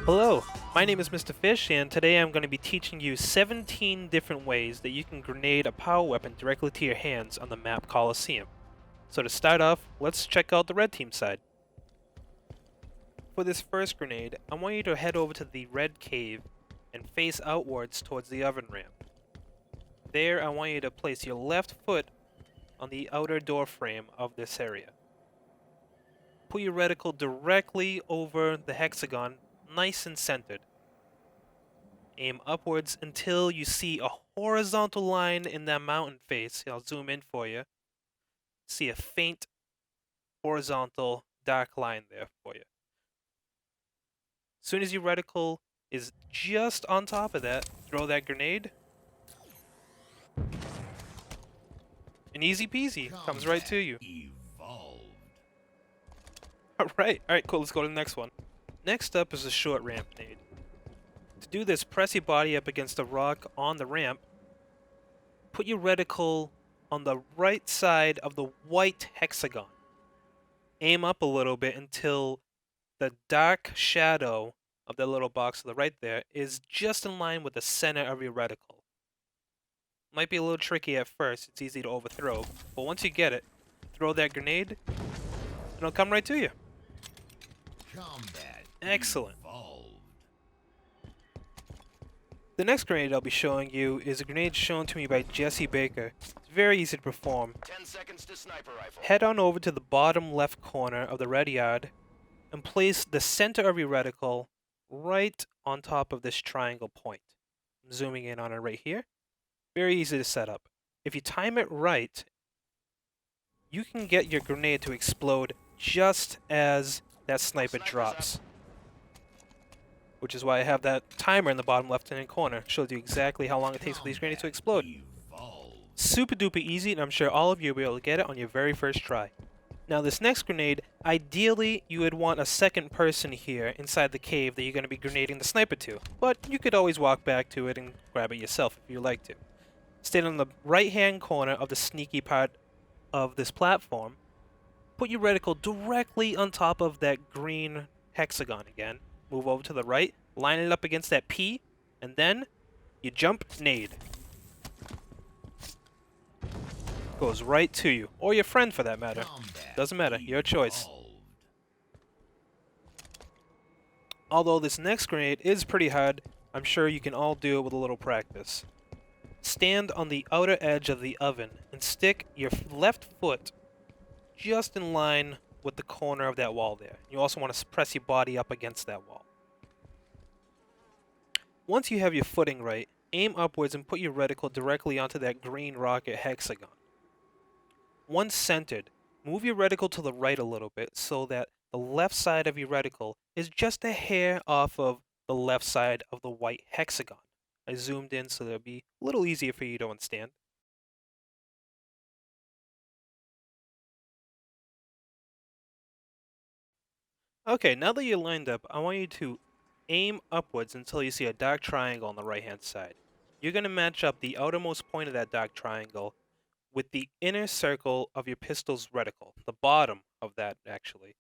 Hello, my name is Mr. Fish, and today I'm going to be teaching you 17 different ways that you can grenade a power weapon directly to your hands on the map Coliseum. So to start off, let's check out the red team side. For this first grenade, I want you to head over to the red cave and face outwards towards the oven ramp. There, I want you to place your left foot on the outer door frame of this area. Put your reticle directly over the hexagon, nice and centered. Aim upwards until you see a horizontal line in that mountain face. I'll zoom in for you. See a faint horizontal dark line there for you. As soon as your reticle is just on top of that, throw that grenade. And easy peasy, comes right to you. Alright, cool, let's go to the next one. Next up is a short ramp nade. To do this, press your body up against a rock on the ramp. Put your reticle on the right side of the white hexagon. Aim up a little bit until the dark shadow of that little box to the right there is just in line with the center of your reticle. Might be a little tricky at first, it's easy to overthrow, but once you get it, throw that grenade, and it'll come right to you. Excellent. The next grenade I'll be showing you is a grenade shown to me by Jesse Baker. It's very easy to perform. 10 seconds to sniper rifle. Head on over to the bottom left corner of the red yard and place the center of your reticle right on top of this triangle point. I'm zooming in on it right here. Very easy to set up. If you time it right, you can get your grenade to explode just as that sniper drops. Which is why I have that timer in the bottom left-hand corner. Shows you exactly how long it takes for these grenades to explode. Super duper easy, and I'm sure all of you will be able to get it on your very first try. Now this next grenade, ideally you would want a second person here inside the cave that you're going to be grenading the sniper to. But you could always walk back to it and grab it yourself if you like to. Stand on the right-hand corner of the sneaky part of this platform. Put your reticle directly on top of that green hexagon again. Move over to the right, line it up against that P, and then you jump nade. Goes right to you, or your friend for that matter. Doesn't matter, your choice. Although this next grenade is pretty hard, I'm sure you can all do it with a little practice. Stand on the outer edge of the oven and stick your left foot just in line with the corner of that wall there. You also want to press your body up against that wall. Once you have your footing right, aim upwards and put your reticle directly onto that green rocket hexagon. Once centered, move your reticle to the right a little bit so that the left side of your reticle is just a hair off of the left side of the white hexagon. I zoomed in so it'll be a little easier for you to understand. Okay, now that you're lined up, I want you to aim upwards until you see a dark triangle on the right-hand side. You're going to match up the outermost point of that dark triangle with the inner circle of your pistol's reticle, the bottom of that, actually.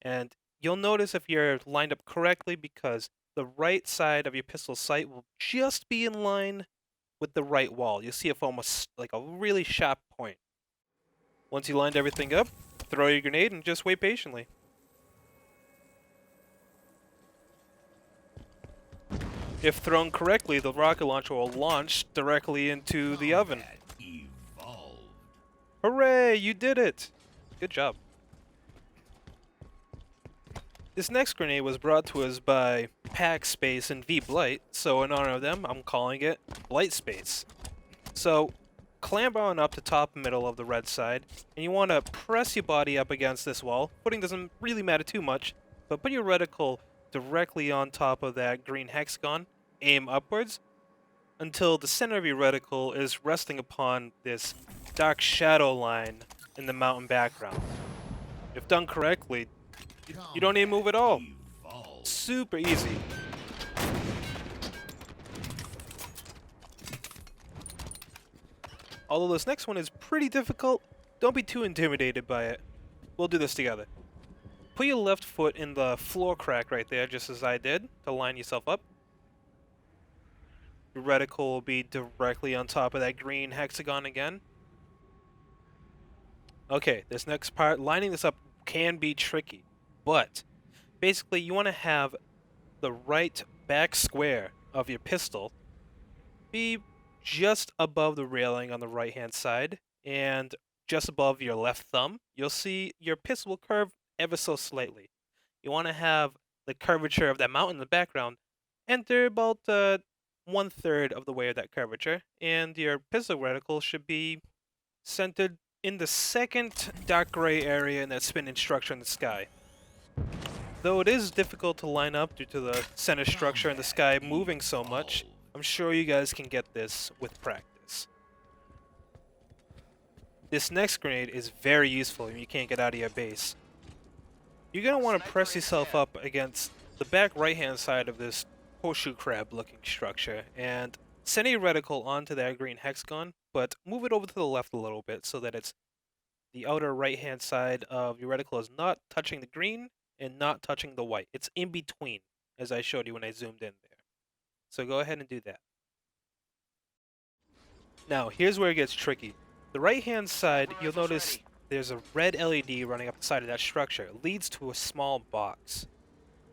And you'll notice if you're lined up correctly because the right side of your pistol's sight will just be in line with the right wall. You'll see it almost like a really sharp point. Once you lined everything up, throw your grenade and just wait patiently. If thrown correctly, the rocket launcher will launch directly into the oven. Hooray! You did it! Good job. This next grenade was brought to us by Blite Space and Blite, so in honor of them, I'm calling it Blite Space. So, clamber on up to top middle of the red side, and you want to press your body up against this wall. Footing doesn't really matter too much, but put your reticle directly on top of that green hexagon, aim upwards, until the center of your reticle is resting upon this dark shadow line in the mountain background. If done correctly, you don't need to move at all. Super easy. Although this next one is pretty difficult, don't be too intimidated by it. We'll do this together. put your left foot in the floor crack right there, just as I did, to line yourself up. Your reticle will be directly on top of that green hexagon again. Okay, this next part, lining this up can be tricky, but basically you want to have the right back square of your pistol be just above the railing on the right hand side and just above your left thumb. You'll see your pistol will curve ever so slightly. You want to have the curvature of that mountain in the background enter about 1/3 of the way of that curvature, and your pistol reticle should be centered in the second dark gray area in that spinning structure in the sky. Though it is difficult to line up due to the center structure in the sky moving so much, I'm sure you guys can get this with practice. This next grenade is very useful when you can't get out of your base. You're going to want to press yourself up against the back right hand side of this horseshoe crab looking structure and send your reticle onto that green hexagon, but move it over to the left a little bit so that it's the outer right hand side of your reticle is not touching the green and not touching the white. It's in between, as I showed you when I zoomed in there. So go ahead and do that. Now, here's where it gets tricky. The right hand side, you'll notice there's a red LED running up the side of that structure. It leads to a small box.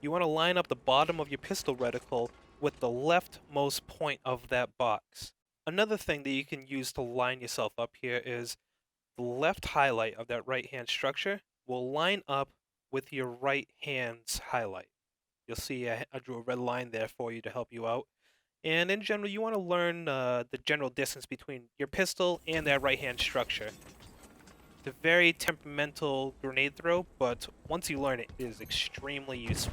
You want to line up the bottom of your pistol reticle with the leftmost point of that box. Another thing that you can use to line yourself up here is the left highlight of that right hand structure will line up with your right hand's highlight. You'll see I drew a red line there for you to help you out. And in general, you want to learn the general distance between your pistol and that right hand structure. It's a very temperamental grenade throw, but once you learn it, it is extremely useful.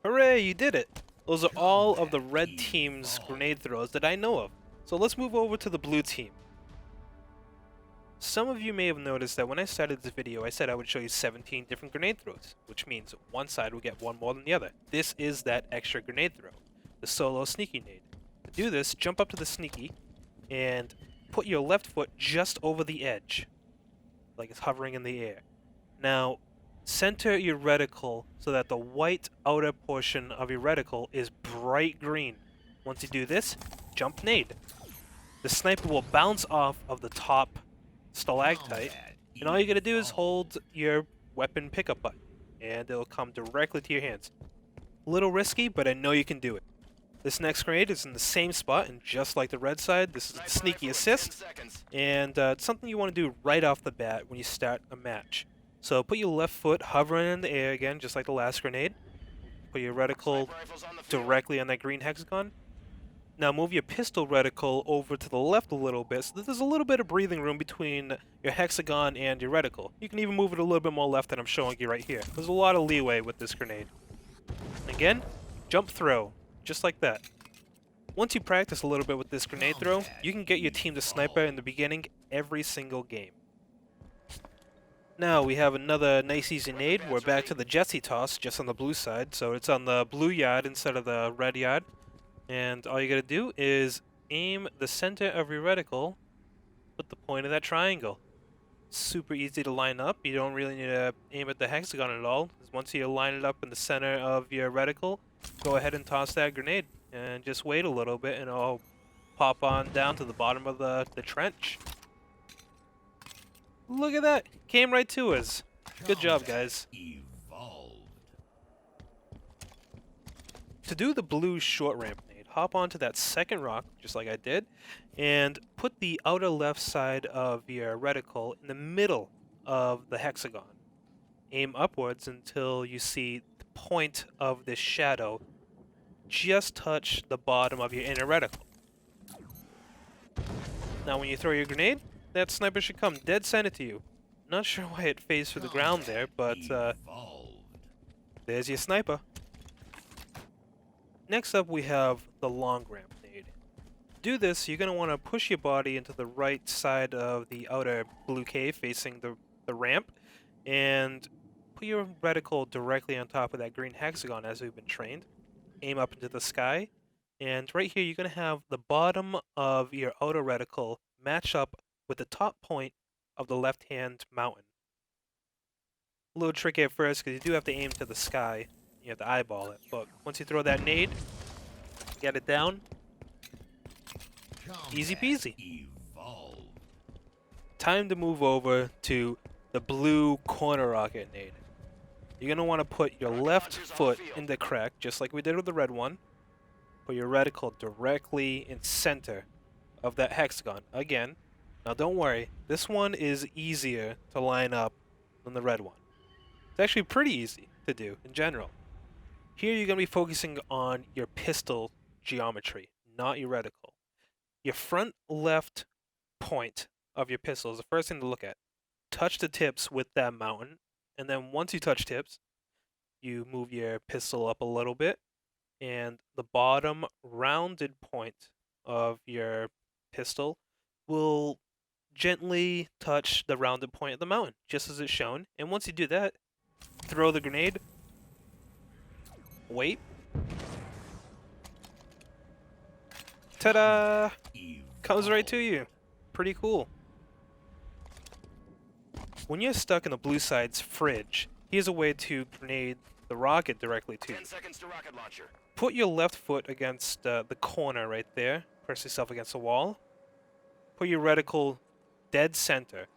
Hooray, you did it! Those are all of the red team's grenade throws that I know of. So let's move over to the blue team. Some of you may have noticed that when I started this video, I said I would show you 17 different grenade throws, which means one side will get one more than the other. This is that extra grenade throw, the solo sneaky nade. To do this, jump up to the sneaky and put your left foot just over the edge, like it's hovering in the air. Now, center your reticle so that the white outer portion of your reticle is bright green. Once you do this, jump nade. The sniper will bounce off of the top stalactite, and all you gotta do is hold your weapon pickup button, and it'll come directly to your hands. A little risky, but I know you can do it. This next grenade is in the same spot, and just like the red side, this is the sneaky assist, and it's something you want to do right off the bat when you start a match. So put your left foot hovering in the air again, just like the last grenade. Put your reticle directly on that green hexagon. Now move your pistol reticle over to the left a little bit so that there's a little bit of breathing room between your hexagon and your reticle. You can even move it a little bit more left than I'm showing you right here. There's a lot of leeway with this grenade. Again, jump throw, just like that. Once you practice a little bit with this grenade throw, you can get your team to sniper in the beginning every single game. Now we have another nice easy nade. We're back to the Jesse toss, just on the blue side, so it's on the blue yard instead of the red yard. And all you gotta do is aim the center of your reticle with the point of that triangle. Super easy to line up. You don't really need to aim at the hexagon at all. Once you line it up in the center of your reticle, go ahead and toss that grenade. And just wait a little bit and it'll pop on down to the bottom of the trench. Look at that! Came right to us. Good job, guys. To do the blue short ramp nade, hop onto that second rock, just like I did, and put the outer left side of your reticle in the middle of the hexagon. Aim upwards until you see the point of this shadow just touch the bottom of your inner reticle. Now when you throw your grenade, that sniper should come dead center to you. Not sure why it phased through the ground there, but there's your sniper. Next up we have the long ramp nade. To do this, you're going to want to push your body into the right side of the outer blue cave facing the ramp, and put your reticle directly on top of that green hexagon as we've been trained. Aim up into the sky, and right here you're going to have the bottom of your outer reticle match up with the top point of the left-hand mountain. A little tricky at first because you do have to aim to the sky. You have to eyeball it, but once you throw that nade, get it down, easy peasy. Time to move over to the blue corner rocket nade. You're going to want to put your left foot in the crack, just like we did with the red one. Put your reticle directly in center of that hexagon. Again, now don't worry, this one is easier to line up than the red one. It's actually pretty easy to do in general. Here you're going to be focusing on your pistol geometry, not your reticle. Your front left point of your pistol is the first thing to look at. Touch the tips with that mountain, and then once you touch tips, you move your pistol up a little bit, and the bottom rounded point of your pistol will gently touch the rounded point of the mountain, just as it's shown. And once you do that, throw the grenade, wait, ta-da! Comes right to you. Pretty cool. When you're stuck in the blue side's fridge, here's a way to grenade the rocket directly to you. 10 seconds to rocket launcher. Put your left foot against the corner right there. Press yourself against the wall. Put your reticle dead center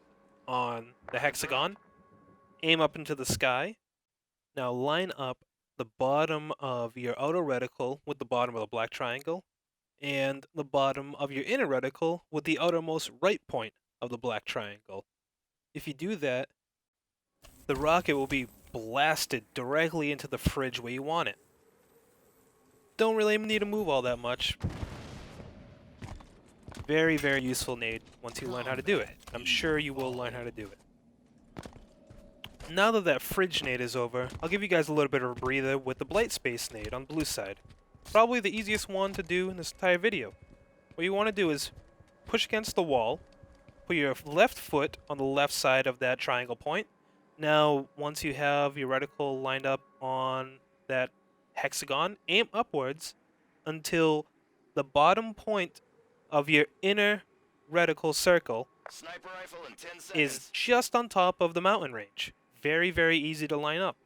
on the hexagon. Aim up into the sky. Now line up the bottom of your outer reticle with the bottom of the black triangle, and the bottom of your inner reticle with the outermost right point of the black triangle. If you do that, the rocket will be blasted directly into the fridge where you want it. Don't really need to move all that much. Very, very useful nade once you learn how to do it. I'm sure you will learn how to do it. Now that that fridge nade is over, I'll give you guys a little bit of a breather with the Blite Space nade on the blue side. Probably the easiest one to do in this entire video. What you want to do is push against the wall, put your left foot on the left side of that triangle point. Now, once you have your reticle lined up on that hexagon, aim upwards until the bottom point of your inner reticle circle Sniper rifle in 10 seconds. is just on top of the mountain range. Very, very easy to line up.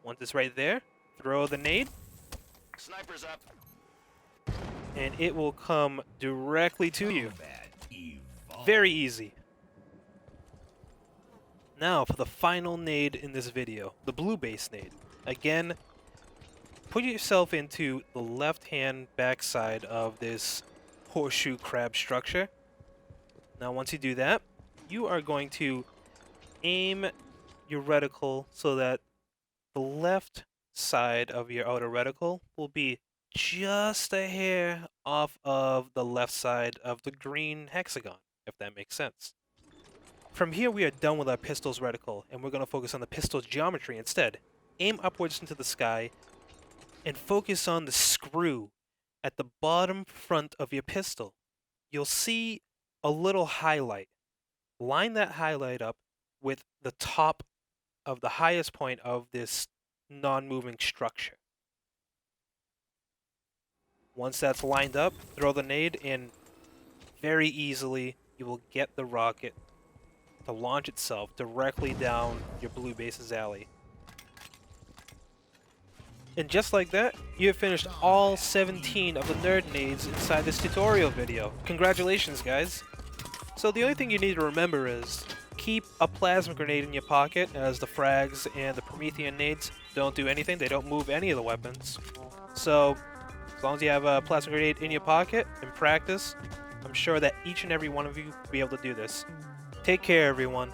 Once it's right there, throw the nade, Sniper's up. and it will come directly to you. Very easy. Now for the final nade in this video, the blue base nade. Again, put yourself into the left-hand backside of this horseshoe crab structure. Now once you do that, you are going to aim your reticle so that the left side of your outer reticle will be just a hair off of the left side of the green hexagon, if that makes sense. From here we are done with our pistol's reticle, and we're going to focus on the pistol's geometry instead. Aim upwards into the sky, and focus on the screw at the bottom front of your pistol. You'll see a little highlight. Line that highlight up with the top of the highest point of this non-moving structure. Once that's lined up, throw the nade, and very easily you will get the rocket to launch itself directly down your blue base's alley. And just like that, you have finished all 17 of the nerd nades inside this tutorial video. Congratulations, guys! So the only thing you need to remember is keep a plasma grenade in your pocket, as the frags and the Promethean nades don't do anything. They don't move any of the weapons. So as long as you have a plasma grenade in your pocket and practice, I'm sure that each and every one of you will be able to do this. Take care, everyone.